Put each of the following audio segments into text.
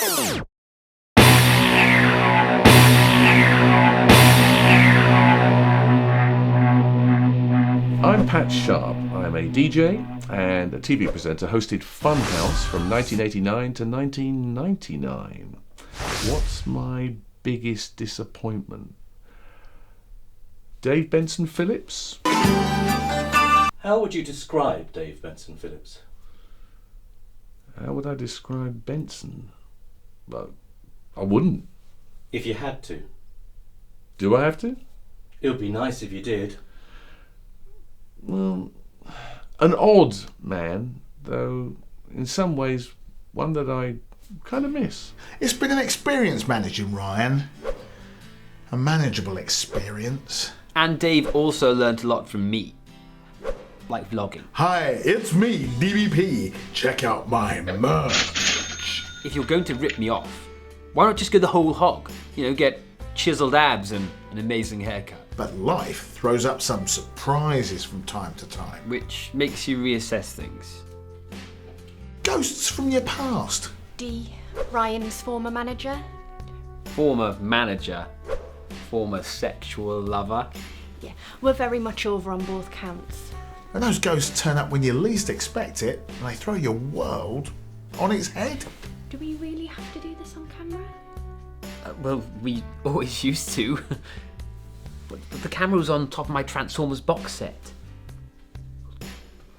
I'm Pat Sharp. I'm a DJ and a TV presenter, hosted Funhouse from 1989 to 1999. What's my biggest disappointment? Dave Benson Phillips? How would you describe Dave Benson Phillips? How would I describe Benson? Well, I wouldn't. If you had to. Do I have to? It would be nice if you did. Well, an odd man, though in some ways one that I kind of miss. It's been an experience managing Ryan. A manageable experience. And Dave also learnt a lot from me. Like vlogging. Hi, it's me, DBP. Check out my merch. If you're going to rip me off, why not just go the whole hog? You know, get chiseled abs and an amazing haircut. But life throws up some surprises from time to time. Which makes you reassess things. Ghosts from your past. D, Ryan's former manager. Former manager. Former sexual lover. Yeah, we're very much over on both counts. And those ghosts turn up when you least expect it, and they throw your world on its head. Do we really have to do this on camera? Well, we always used to. But the camera was on top of my Transformers box set.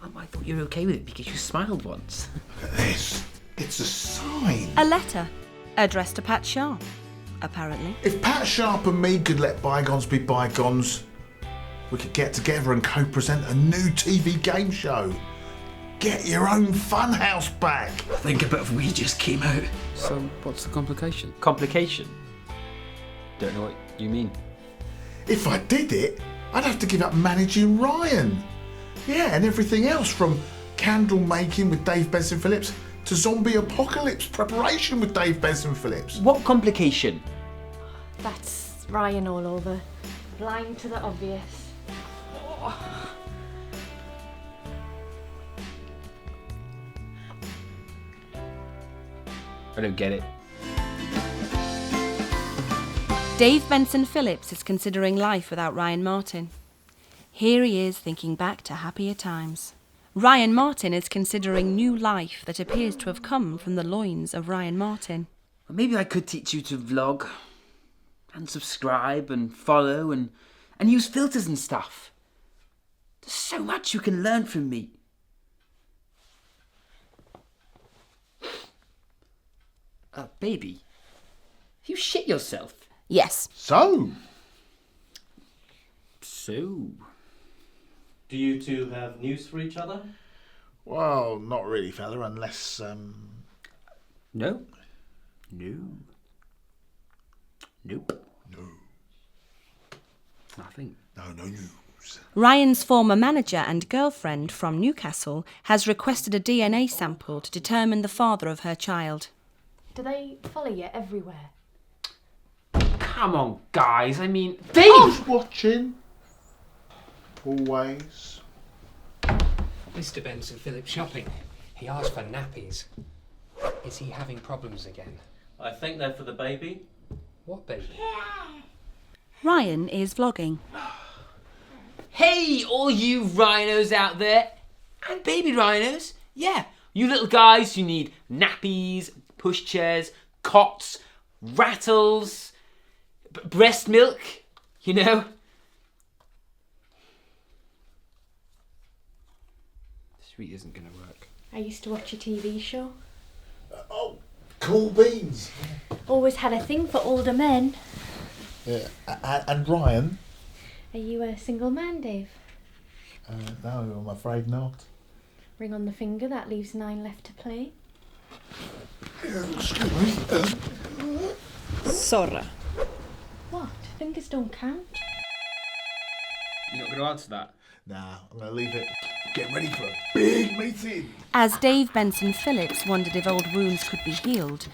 I thought you were okay with it because you smiled once. Look at this. It's a sign. A letter addressed to Pat Sharp, apparently. If Pat Sharp and me could let bygones be bygones, we could get together and co-present a new TV game show. Get your own funhouse back. Think about if we just came out. So, what's the complication? Complication? Don't know what you mean. If I did it, I'd have to give up managing Ryan. Yeah, and everything else from candle making with Dave Benson Phillips to zombie apocalypse preparation with Dave Benson Phillips. What complication? That's Ryan all over. Blind to the obvious. I don't get it. Dave Benson Phillips is considering life without Ryan Marten. Here he is thinking back to happier times. Ryan Marten is considering new life that appears to have come from the loins of Ryan Marten. Well, maybe I could teach you to vlog and subscribe and follow and use filters and stuff. There's so much you can learn from me. Baby, you shit yourself. Yes. So? Do you two have news for each other? Well, not really, fella, unless, No. Nope. No. Nothing. No news. Ryan's former manager and girlfriend from Newcastle has requested a DNA sample to determine the father of her child. Do they follow you everywhere? Come on, guys. I mean, Dave! Who's watching? Always. Mr. Benson Phillips shopping. He asked for nappies. Is he having problems again? I think they're for the baby. What baby? Ryan is vlogging. Hey, all you rhinos out there, and baby rhinos, yeah, you little guys who need nappies, pushchairs, cots, rattles, breast milk, you know. This really isn't going to work. I used to watch a TV show. Oh, cool beans. Always had a thing for older men. Yeah, and Ryan? Are you a single man, Dave? No, I'm afraid not. Ring on the finger, that leaves 9 left to play. Excuse me. Sorra. What? Fingers don't count? You're not going to answer that? Nah, I'm going to leave it. Get ready for a big meeting. As Dave Benson Phillips wondered if old wounds could be healed,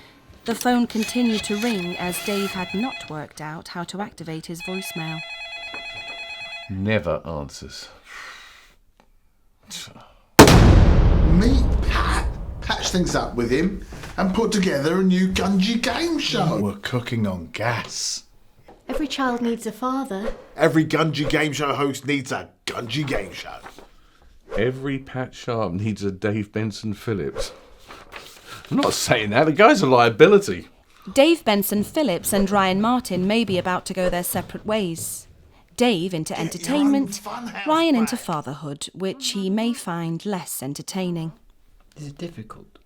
the phone continued to ring as Dave had not worked out how to activate his voicemail. Never answers. Meet Pat. Patch things up with him. and put together a new Gungy game show. We're cooking on gas. Every child needs a father. Every Gungy game show host needs a Gungy game show. Every Pat Sharp needs a Dave Benson Phillips. I'm not saying that. The guy's a liability. Dave Benson Phillips and Ryan Marten may be about to go their separate ways. Dave into entertainment, Ryan into fatherhood, which he may find less entertaining. Is it difficult?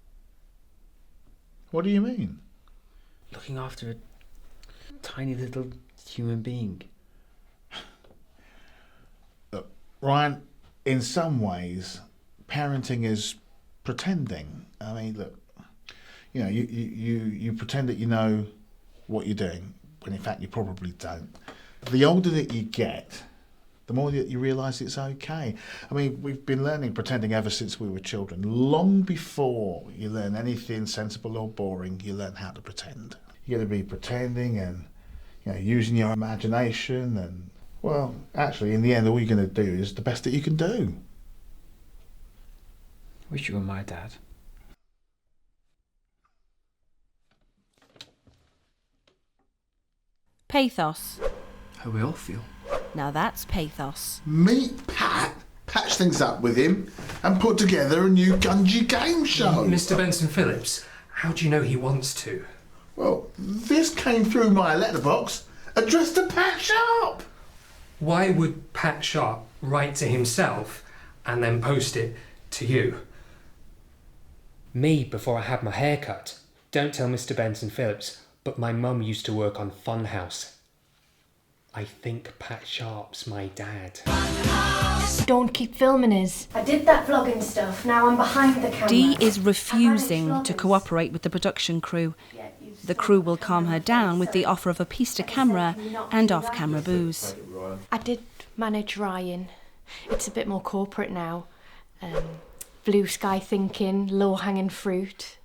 What do you mean? Looking after a tiny little human being. Look, Ryan, in some ways, parenting is pretending. I mean, look, you know, you pretend that you know what you're doing, when in fact you probably don't. The older that you get, the more that you realise it's okay. I mean, we've been learning pretending ever since we were children. Long before you learn anything sensible or boring, you learn how to pretend. You're going to be pretending and, you know, using your imagination and, well, actually, in the end, all you're going to do is the best that you can do. Wish you were my dad. Pathos. How we all feel. Now that's pathos. Meet Pat, patch things up with him, and put together a new Gungy game show. Mr. Benson Phillips, how do you know he wants to? Well, this came through my letterbox, addressed to Pat Sharp. Why would Pat Sharp write to himself and then post it to you? Me before I had my hair cut. Don't tell Mr. Benson Phillips, but my mum used to work on Funhouse. I think Pat Sharp's my dad. Don't keep filming us. I did that vlogging stuff, now I'm behind the camera. Dee is refusing to cooperate with the production crew. The crew will calm her down with the offer of a piece to camera and off-camera booze. I did manage Ryan. It's a bit more corporate now. Blue sky thinking, low-hanging fruit.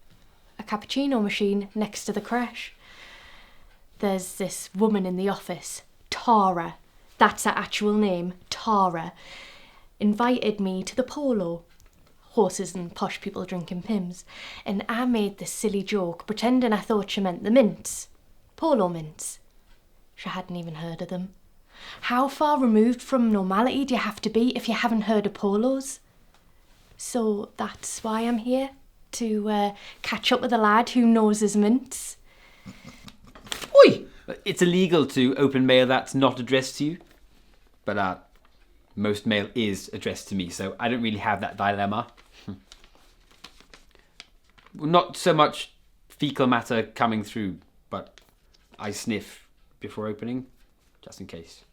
A cappuccino machine next to the creche. There's this woman in the office, Tara, that's her actual name, Tara, invited me to the polo. Horses and posh people drinking Pimm's. And I made this silly joke, pretending I thought she meant the mints. Polo mints. She hadn't even heard of them. How far removed from normality do you have to be if you haven't heard of polos? So that's why I'm here, to catch up with a lad who knows his mints. Oi! It's illegal to open mail that's not addressed to you. But most mail is addressed to me, so I don't really have that dilemma. Not so much fecal matter coming through, but I sniff before opening, just in case.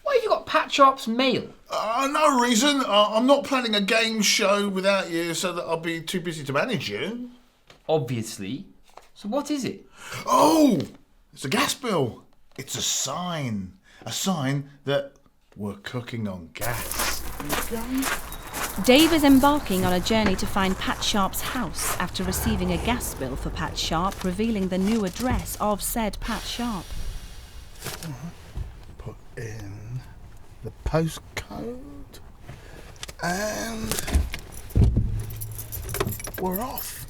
Why have you got Pat Sharp's mail? No reason. I'm not planning a game show without you, so that I'll be too busy to manage you. Obviously. So what is it? Oh! It's a gas bill. It's a sign. A sign that we're cooking on gas. Dave is embarking on a journey to find Pat Sharp's house after receiving a gas bill for Pat Sharp, revealing the new address of said Pat Sharp. Put in the postcode and we're off.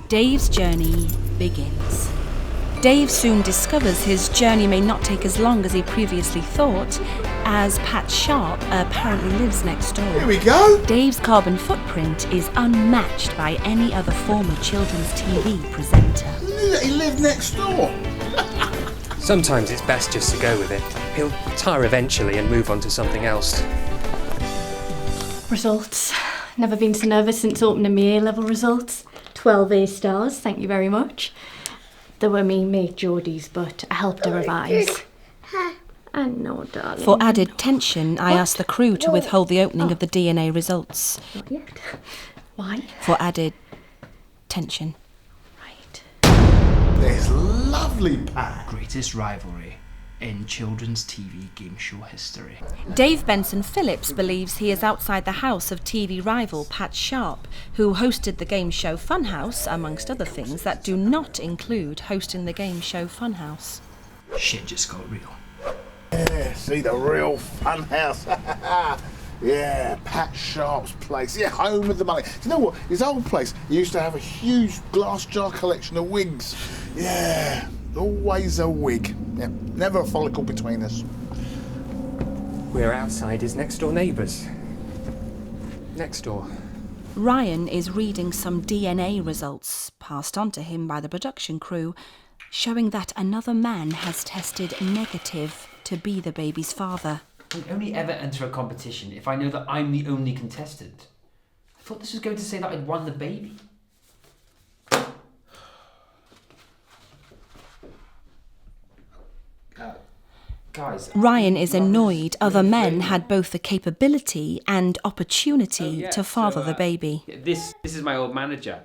Dave's journey begins. Dave soon discovers his journey may not take as long as he previously thought, as Pat Sharp apparently lives next door. Here we go. Dave's carbon footprint is unmatched by any other former children's TV presenter. He lived next door. Sometimes it's best just to go with it. He'll tire eventually and move on to something else. Results. Never been so nervous since opening my A-level results. 12 A stars, thank you very much. They were me mate Geordie's, but I helped her revise. I know, darling. For added tension, I asked the crew to withhold the opening of the DNA results. Not yet. Why? For added tension. Right. There's lovely Pat. Greatest rivalry in children's TV game show history. Dave Benson Phillips believes he is outside the house of TV rival Pat Sharp, who hosted the game show Funhouse, amongst other things that do not include hosting the game show Funhouse. Shit just got real. Yeah, see the real Funhouse. Yeah, Pat Sharp's place. Yeah, home of the money. Do you know what? His old place, he used to have a huge glass jar collection of wigs. Yeah, always a wig. Yeah, never a follicle between us. We're outside his next door neighbours. Next door. Ryan is reading some DNA results passed on to him by the production crew, showing that another man has tested negative to be the baby's father. I only ever enter a competition if I know that I'm the only contestant. I thought this was going to say that I'd won the baby. Guys, Ryan is annoyed other men had both the capability and opportunity to father the baby. This is my old manager.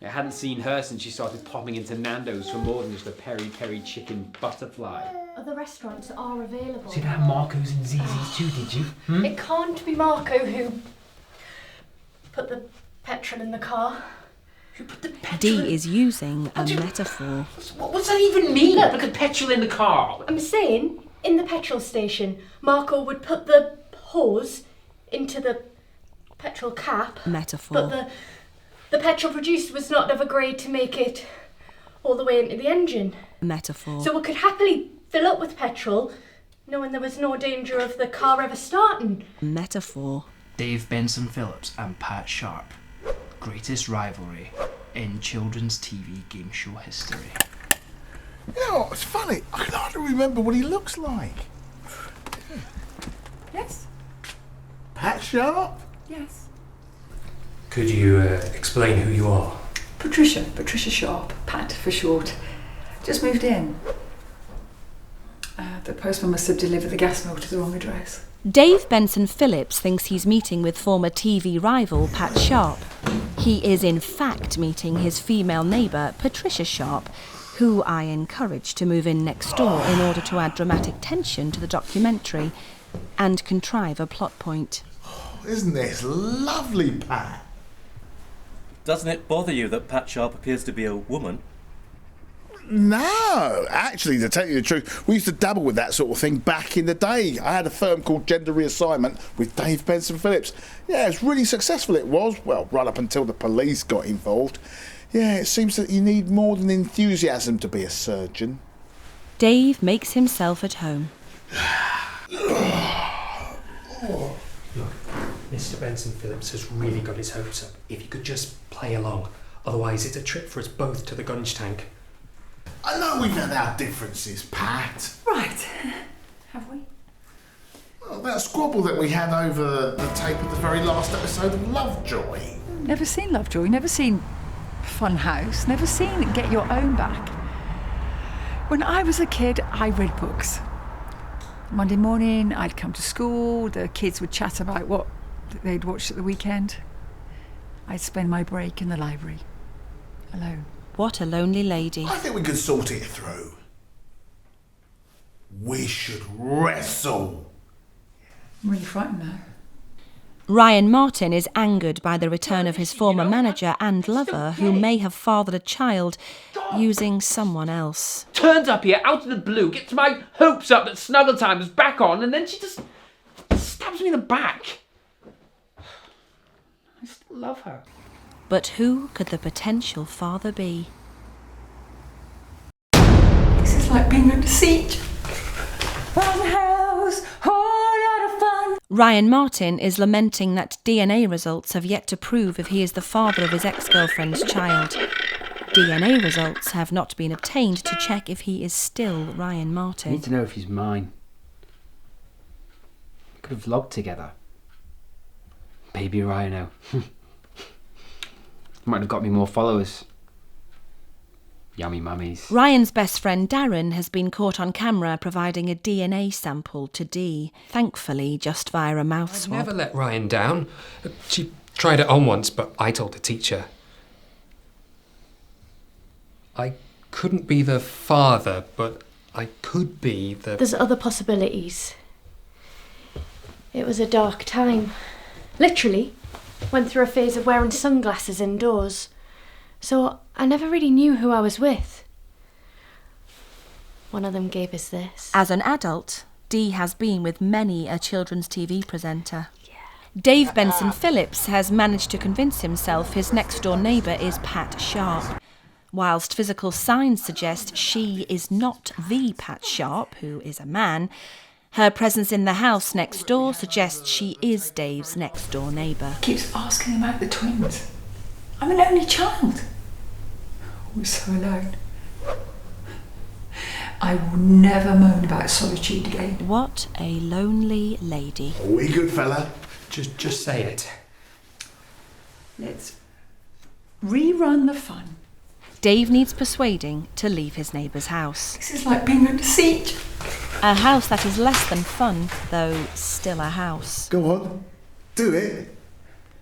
I hadn't seen her since she started popping into Nando's for more than just a peri-peri chicken butterfly. Other restaurants are available. So you don't have Marco's and Zizi's too, did you? It can't be Marco who put the petrol in the car. Who put the petrol Dee is using a metaphor. What's that even mean? Look. Look at petrol in the car. I'm saying, in the petrol station, Marco would put the hose into the petrol cap. Metaphor. But the petrol produced was not of a grade to make it all the way into the engine. Metaphor. So we could happily fill up with petrol, knowing there was no danger of the car ever starting. Metaphor. Dave Benson Phillips and Pat Sharp. Greatest rivalry in children's TV game show history. You know, it's funny. I can hardly remember what he looks like. Yes, Pat Sharp? yes. Could you explain who you are? Patricia Sharp, Pat for short. Just moved in. The postman must have delivered the gas bill to the wrong address. Dave Benson Phillips thinks he's meeting with former TV rival Pat Sharp. He is in fact meeting his female neighbour Patricia Sharp, who I encouraged to move in next door in order to add dramatic tension to the documentary and contrive a plot point. Isn't this lovely, Pat? Doesn't it bother you that Pat Sharp appears to be a woman? No, actually, to tell you the truth, we used to dabble with that sort of thing back in the day. I had a firm called Gender Reassignment with Dave Benson Phillips. Yeah, it's really successful it was. Well, right up until the police got involved. Yeah, it seems that you need more than enthusiasm to be a surgeon. Dave makes himself at home. Look, Mr. Benson Phillips has really got his hopes up. If you could just play along. Otherwise, it's a trip for us both to the gunge tank. I know we've had our differences, Pat. Right. Have we? Well, that squabble that we had over the tape of the very last episode of Lovejoy. Never seen Lovejoy, never seen Funhouse, never seen Get Your Own Back. When I was a kid, I read books. Monday morning, I'd come to school, the kids would chat about what they'd watched at the weekend. I'd spend my break in the library, alone. What a lonely lady. I think we could sort it through. We should wrestle. I'm really frightened now. Ryan Marten is angered by the return of his former manager and lover, who may have fathered a child using someone else. Turns up here out of the blue, gets my hopes up that Snuggle Time is back on, and then she just stabs me in the back. I still love her. But who could the potential father be? This is like being under siege. Funhouse, whole lot of fun. Ryan Marten is lamenting that DNA results have yet to prove if he is the father of his ex-girlfriend's child. DNA results have not been obtained to check if he is still Ryan I Marten. need to know if he's mine. We could have vlogged together. Baby Rhino. Might have got me more followers. Yummy mummies. Ryan's best friend Darren has been caught on camera providing a DNA sample to Dee, thankfully just via a mouth I've swab. never let Ryan down. She tried it on once, but I told the teacher. I couldn't be the father, but I could be the... There's other possibilities. It was a dark time. Literally, went through a phase of wearing sunglasses indoors. So I never really knew who I was with. One of them gave us this. As an adult, Dee has been with many a children's TV presenter. Dave Benson Phillips has managed to convince himself his next-door neighbour is Pat Sharp. Whilst physical signs suggest she is not the Pat Sharp, who is a man, her presence in the house next door suggests she is Dave's next-door neighbour. Keeps asking about the twins. I'm an only child. We're so alone. I will never moan about solitude again. What a lonely lady. Are we good, fella? Just say it. Let's rerun the fun. Dave needs persuading to leave his neighbour's house. This is like being under siege. A house that is less than fun, though still a house. Go on. Do it.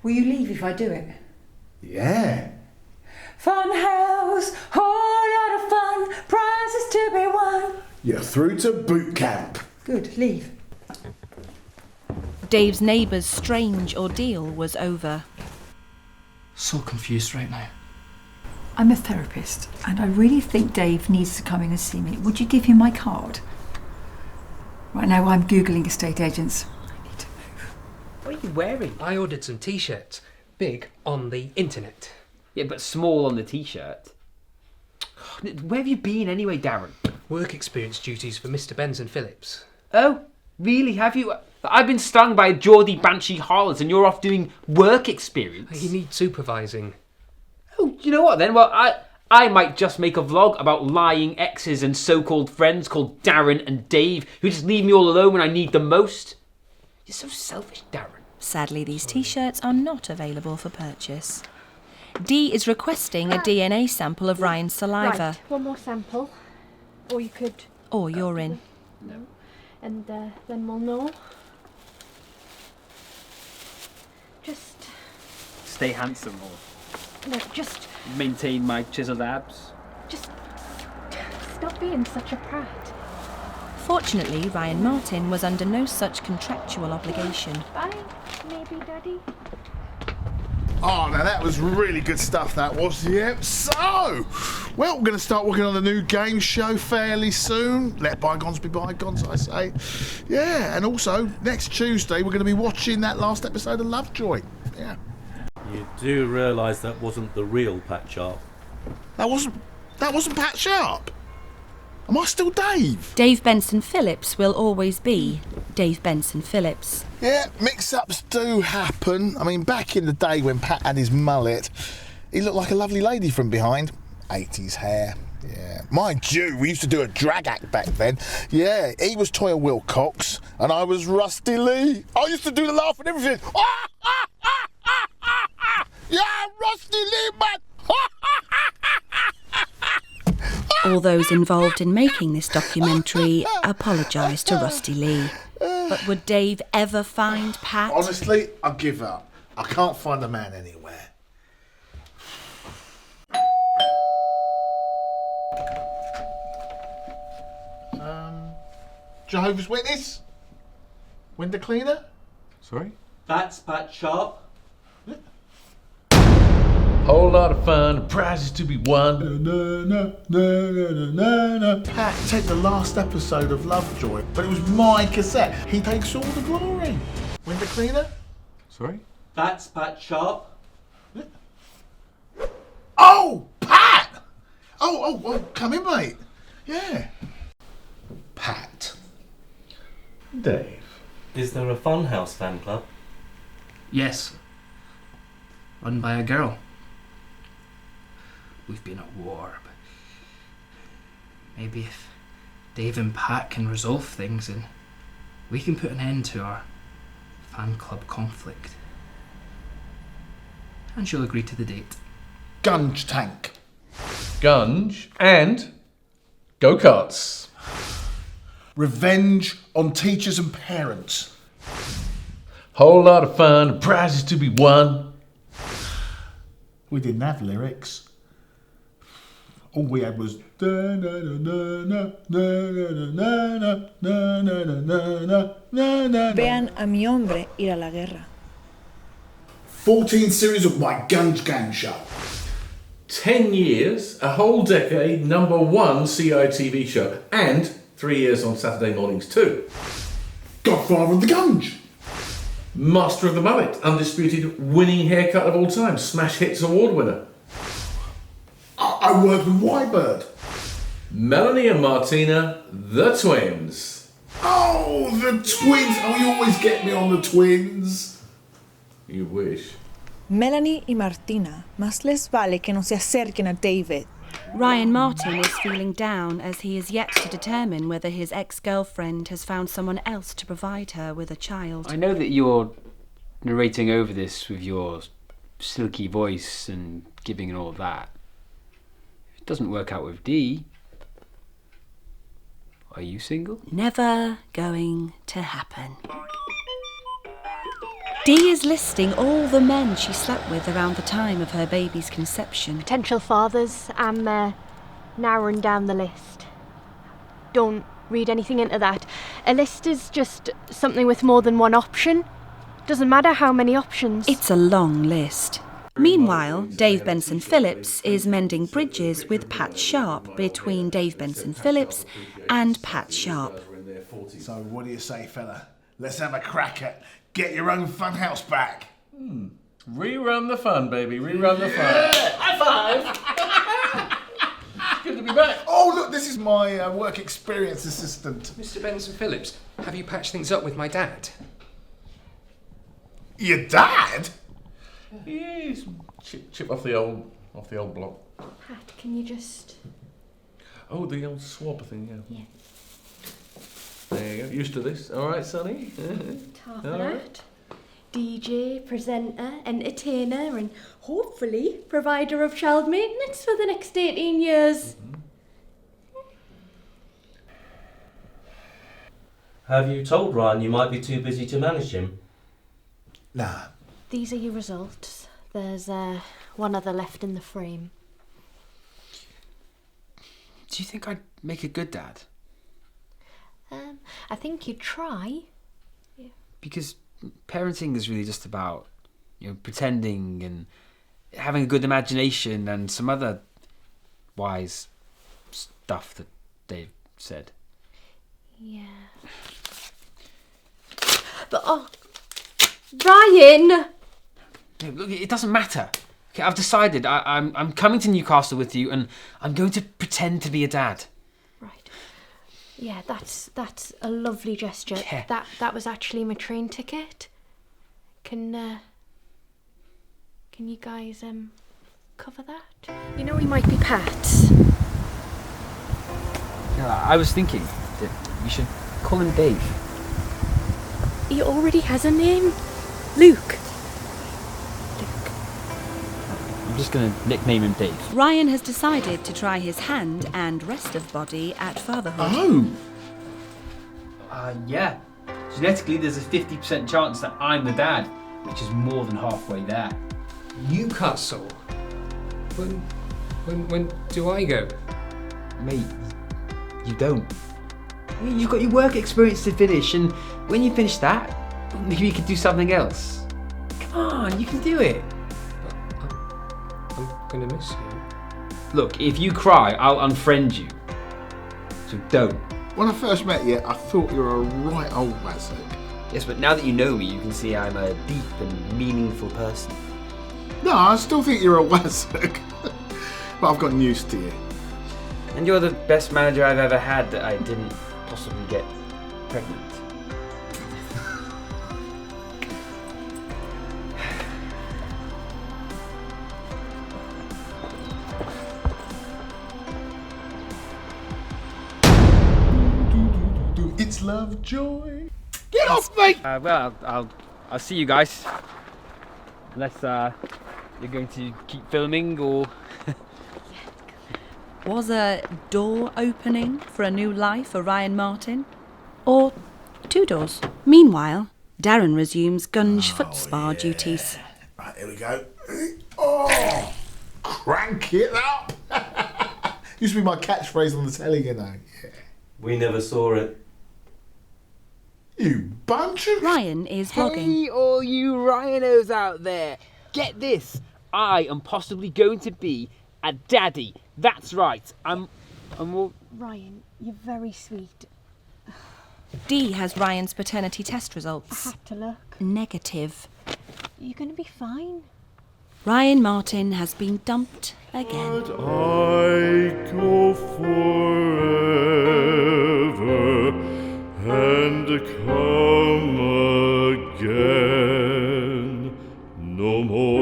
Will you leave if I do it? Yeah. Fun house, whole lot of fun, prizes to be won. You're through to boot camp. Good, leave. Dave's neighbour's strange ordeal was over. So confused right now. I'm a therapist, and I really think Dave needs to come in and see me. Would you give him my card? Right now I'm Googling estate agents. I need to move. What are you wearing? I ordered some t-shirts. Big on the internet. Yeah, but small on the t-shirt. Where have you been anyway, Darren? Work experience duties for Mr. Benson Phillips. Oh, really? Have you? I've been stung by a Geordie Banshee harlot and you're off doing work experience. He needs supervising. Oh, you know what then? Well, I might just make a vlog about lying exes and so-called friends called Darren and Dave who just leave me all alone when I need them most. You're so selfish, Darren. Sadly, these t-shirts are not available for purchase. Dee is requesting a DNA sample of Ryan's saliva. Right, one more sample. Or you could... Or urine. No. And then we'll know. Just... Stay handsome or No, just maintain my chiseled abs. stop being such a prat. Fortunately, Ryan Marten was under no such contractual obligation. Bye, maybe, Daddy. Oh, now that was really good stuff, that was. Yep. So, well, we're going to start working on the new game show fairly soon. Let bygones be bygones, I say. Yeah, and also, next Tuesday, we're going to be watching that last episode of Lovejoy. Yeah. You do realise that wasn't the real Pat Sharp? That wasn't Pat Sharp. Am I still Dave? Dave Benson Phillips will always be Dave Benson Phillips. Yeah, mix-ups do happen. I mean, back in the day when Pat had his mullet, he looked like a lovely lady from behind. 80s hair, yeah. Mind you, we used to do a drag act back then. Yeah, he was Toya Wilcox, and I was Rusty Lee. I used to do the laugh and everything. Yeah, Rusty Lee, man. All those involved in making this documentary apologise to Rusty Lee. But would Dave ever find Pat? Honestly, I give up. I can't find the man anywhere. Jehovah's Witness? Window cleaner? Sorry? That's Pat Sharp. Whole lot of fun, prizes to be won. Pat, take the last episode of Lovejoy, but it was my cassette. He takes all the glory. Window cleaner? Sorry? That's Pat Sharp. Oh, Pat! Oh, come in, mate. Yeah. Pat. Dave. Is there a Funhouse fan club? Yes. Run by a girl. We've been at war, but maybe if Dave and Pat can resolve things, and we can put an end to our fan club conflict. And she'll agree to the date. Gunge tank. Gunge and go-karts. Revenge on teachers and parents. Whole lot of fun, prizes to be won. We didn't have lyrics. All we had was Vean a mi hombre ir a la guerra. 14 series of my Gunge Gang show. 10 years, a whole decade, #1 CITV show, and 3 years on Saturday mornings too. Godfather of the Gunge. Master of the Mullet, undisputed winning haircut of all time, Smash Hits award winner. I worked with Whitebird. Melanie and Martina, the twins. Oh, the twins. Oh, you always get me on the twins. You wish. Melanie y Martina, más les vale que no se acerquen a David. Ryan Marten is feeling down as he is yet to determine whether his ex-girlfriend has found someone else to provide her with a child. I know that you're narrating over this with your silky voice and giving and all of that. If it doesn't work out with Dee, are you single? Never going to happen. Dee is listing all the men she slept with around the time of her baby's conception. Potential fathers, I'm narrowing down the list. Don't read anything into that. A list is just something with more than one option. Doesn't matter how many options. It's a long list. Meanwhile, Dave Benson Phillips is mending bridges with Pat Sharp between Dave Benson Phillips and Pat Sharp. So what do you say, fella? Let's have a crack at get your own funhouse back. Rerun the fun, baby. Rerun the fun. High five! Good to be back. Oh, look, this is my work experience assistant. Mr. Benson Phillips, have you patched things up with my dad? Your dad? Yes. Chip off the old block. Pat, can you just... Oh, the old swab thing, yeah. Yeah. There you go. Used to this. All right, Sonny. Half All of right. that. DJ, presenter, entertainer, and hopefully provider of child maintenance for the next 18 years. Have you told Ryan you might be too busy to manage him? Nah. These are your results. There's one other left in the frame. Do you think I'd make a good dad? I think you'd try. Because parenting is really just about, pretending and having a good imagination and some other wise stuff that Dave said. Yeah. But, Ryan! Look, it doesn't matter. Okay, I've decided I'm coming to Newcastle with you and I'm going to pretend to be a dad. Right. Yeah, that's a lovely gesture. Yeah. That was actually my train ticket. Can you guys cover that? You know he might be Pat's. I was thinking that you should call him Dave. He already has a name. Luke. I'm just going to nickname him Dave. Ryan has decided to try his hand and rest of body at fatherhood. Oh. Yeah. Genetically, there's a 50% chance that I'm the dad, which is more than halfway there. Newcastle? When do I go? Mate, you don't. You've got your work experience to finish, and when you finish that, maybe you could do something else. Come on, you can do it. I'm gonna miss you. Look, if you cry, I'll unfriend you. So don't. When I first met you, I thought you were a right old wazzock. Yes, but now that you know me, you can see I'm a deep and meaningful person. No, I still think you're a wazzock. But I've gotten used to you. And you're the best manager I've ever had that I didn't possibly get pregnant. It's Lovejoy. Get off me! Well, I'll see you guys. Unless you're going to keep filming or... Was a door opening for a new life for Ryan Marten? Or two doors? Meanwhile, Darren resumes Gunge foot spa duties. Right, here we go. Oh, crank it up. Used to be my catchphrase on the telly, you know. Yeah. We never saw it. You bunch of... Ryan is vlogging. Hey, all you rhinos out there! Get this! I am possibly going to be a daddy. That's right. I'm all... Ryan, you're very sweet. Dee has Ryan's paternity test results. I have to look. Negative. You're going to be fine. Ryan Marten has been dumped again. But I go forever and come again no more.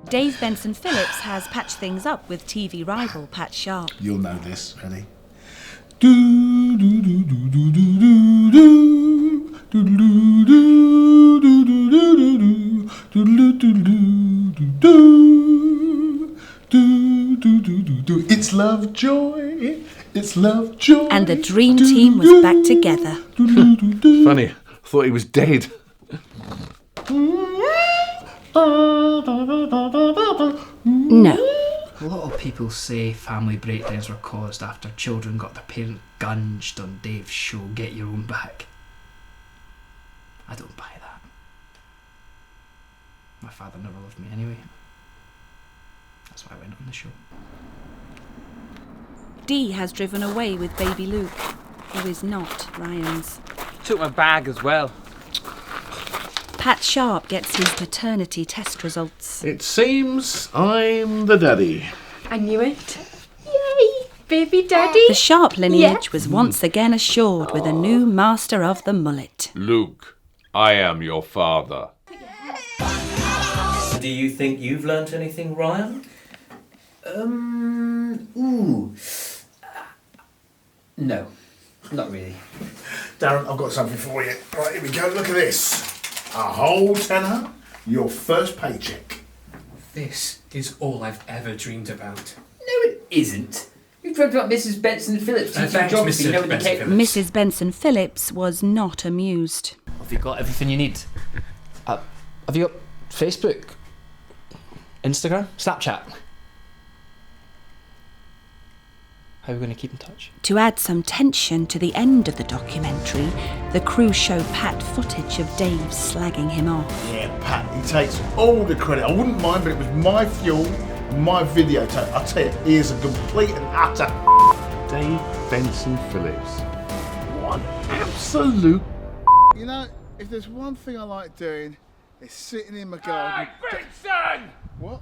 Dave Benson Phillips has patched things up with TV rival Pat Sharp. You'll know this, ready? Do do do do do do do do do do. It's Lovejoy. It's Lovejoy. And the dream team was back together. Funny, I thought he was dead. No. A lot of people say family breakdowns were caused after children got their parent gunged on Dave's show Get Your Own Back. I don't buy that. My father never loved me anyway. That's why I went on the show. Dee has driven away with baby Luke, who is not Ryan's. Took my bag as well. Pat Sharp gets his paternity test results. It seems I'm the daddy. I knew it. Yay! Baby daddy. The Sharp lineage was once again assured with a new master of the mullet. Luke, I am your father. Do you think you've learnt anything, Ryan? No, not really. Darren, I've got something for you. Right, here we go. Look at this. A whole tenner, your first paycheck. This is all I've ever dreamed about. No, it isn't. You dreamt about Mrs. Benson Phillips teaching Thanks, geography. Mr. You know, Benson the Phillips. Mrs. Benson Phillips was not amused. Have you got everything you need? Have you got Facebook? Instagram? Snapchat? How are we going to keep in touch? To add some tension to the end of the documentary, the crew show Pat footage of Dave slagging him off. Yeah, Pat, he takes all the credit. I wouldn't mind, but it was my fuel, my videotape. I'll tell you, he is a complete and utter Dave Benson Phillips. One absolute. You know, if there's one thing I like doing, it's sitting in my garden. Hey, Benson! What?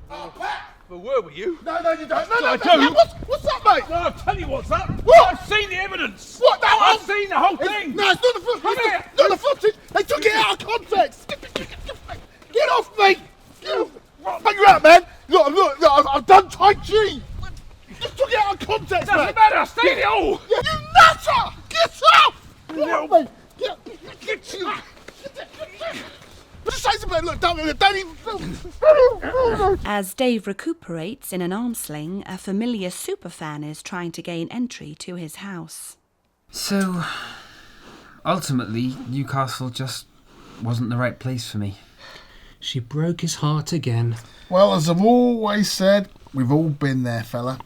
Oh, Pat! Well, where were you? No, you don't. No, I do. What's up, mate? No, I'll tell you what's up. What? I've seen the evidence. What? No, I've seen the whole thing. No, it's not the footage. Come here. Not the footage. They took it out of context. Get off me. Get off. Take you out, man. Look, I've done Tai Chi. Just took it out of context, man. Doesn't matter. I've seen it all. You nutter! Get off! Get off me. Get you. Just say something. Look, don't even. As Dave recuperates in an arm sling, a familiar superfan is trying to gain entry to his house. So, ultimately, Newcastle just wasn't the right place for me. She broke his heart again. Well, as I've always said, we've all been there, fella.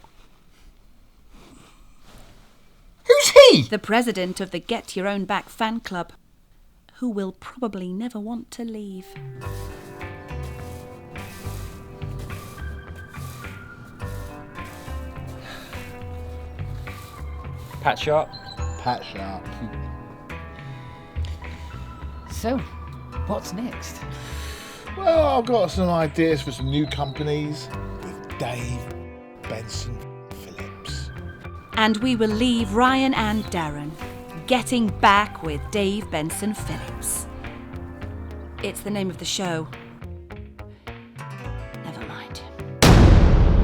Who's he? The president of the Get Your Own Back fan club, who will probably never want to leave. Pat Sharp. Pat Sharp. So, what's next? Well, I've got some ideas for some new companies with Dave Benson Phillips. And we will leave Ryan and Darren getting back with Dave Benson Phillips. It's the name of the show. Never mind.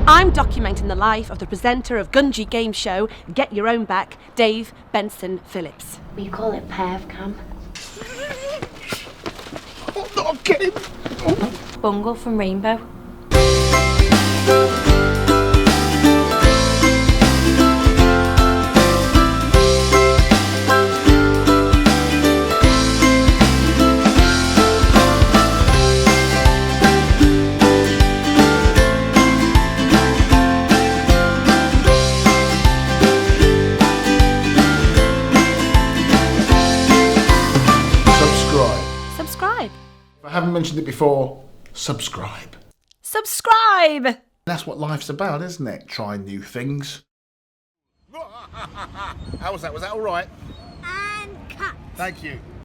I'm documenting the life of the presenter of Gungy game show Get Your Own Back, Dave Benson Phillips. We call it Perv Cam. Oh, no, I'm kidding. Bungle from Rainbow. Subscribe. If I haven't mentioned it before, subscribe. Subscribe! That's what life's about, isn't it? Trying new things. How was that? Was that all right? And cut. Thank you.